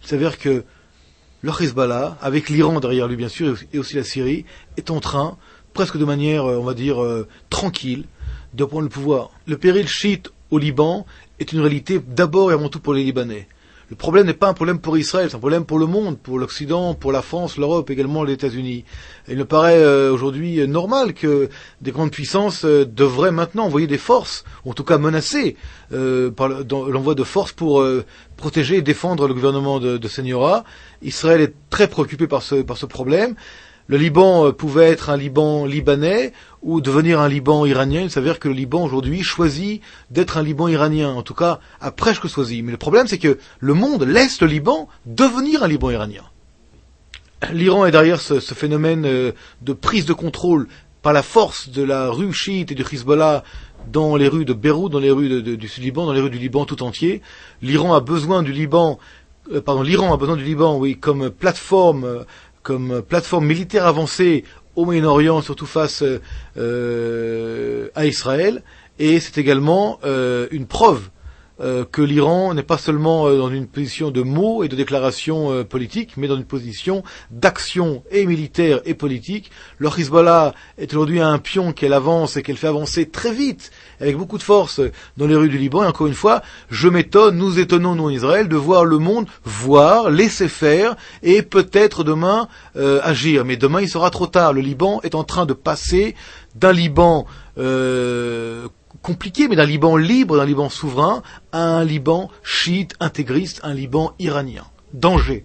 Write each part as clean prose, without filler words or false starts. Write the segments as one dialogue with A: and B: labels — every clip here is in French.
A: Il s'avère que le Hezbollah, avec l'Iran derrière lui bien sûr, et aussi la Syrie, est en train, presque de manière, on va dire, tranquille, de prendre le pouvoir. Le péril chiite au Liban est une réalité d'abord et avant tout pour les Libanais. Le problème n'est pas un problème pour Israël, c'est un problème pour le monde, pour l'Occident, pour la France, l'Europe, également les États-Unis. Il me paraît aujourd'hui normal que des grandes puissances devraient maintenant envoyer des forces, ou en tout cas menacer par l'envoi de forces pour protéger et défendre le gouvernement de Señora. Israël est très préoccupé par ce problème. Le Liban pouvait être un Liban libanais ou devenir un Liban iranien. Il s'avère que le Liban aujourd'hui choisit d'être un Liban iranien, en tout cas après que choisi. Mais le problème c'est que le monde laisse le Liban devenir un Liban iranien. L'Iran est derrière ce phénomène de prise de contrôle par la force de la rue chiite et du Hezbollah dans les rues de Beyrouth, dans les rues du Sud-Liban, dans les rues du Liban tout entier. L'Iran a besoin du Liban, oui, comme plateforme militaire avancée au Moyen-Orient, surtout face à Israël, et c'est également une preuve que l'Iran n'est pas seulement dans une position de mots et de déclarations politiques, mais dans une position d'action et militaire et politique. Le Hezbollah est aujourd'hui un pion qu'elle avance et qu'elle fait avancer très vite, avec beaucoup de force, dans les rues du Liban. Et encore une fois, nous étonnons, nous en Israël, de voir le monde laisser faire, et peut-être demain agir. Mais demain, il sera trop tard. Le Liban est en train de passer d'un Liban compliqué, mais d'un Liban libre, d'un Liban souverain, à un Liban chiite, intégriste, un Liban iranien. Danger.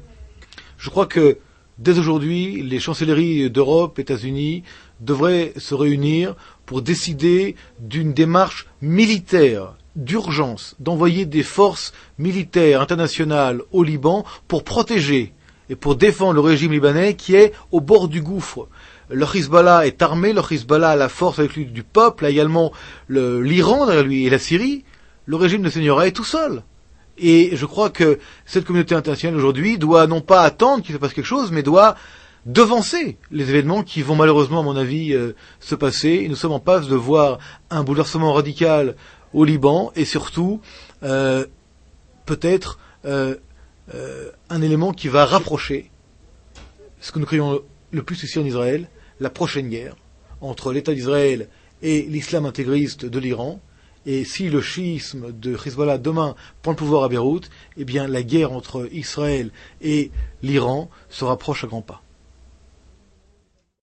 A: Je crois que dès aujourd'hui, les chancelleries d'Europe, États-Unis, devraient se réunir pour décider d'une démarche militaire d'urgence, d'envoyer des forces militaires internationales au Liban pour protéger et pour défendre le régime libanais qui est au bord du gouffre. Le Hezbollah est armé, le Hezbollah a la force avec lui du peuple, a également l'Iran derrière lui et la Syrie. Le régime de Señora est tout seul. Et je crois que cette communauté internationale aujourd'hui doit non pas attendre qu'il se passe quelque chose, mais doit devancer les événements qui vont malheureusement, à mon avis, se passer. Et nous sommes en passe de voir un bouleversement radical au Liban et surtout, peut-être, un élément qui va rapprocher ce que nous craignons le plus ici en Israël, la prochaine guerre entre l'État d'Israël et l'islam intégriste de l'Iran. Et si le chiisme de Hezbollah demain prend le pouvoir à Beyrouth, eh bien la guerre entre Israël et l'Iran se rapproche à grands pas.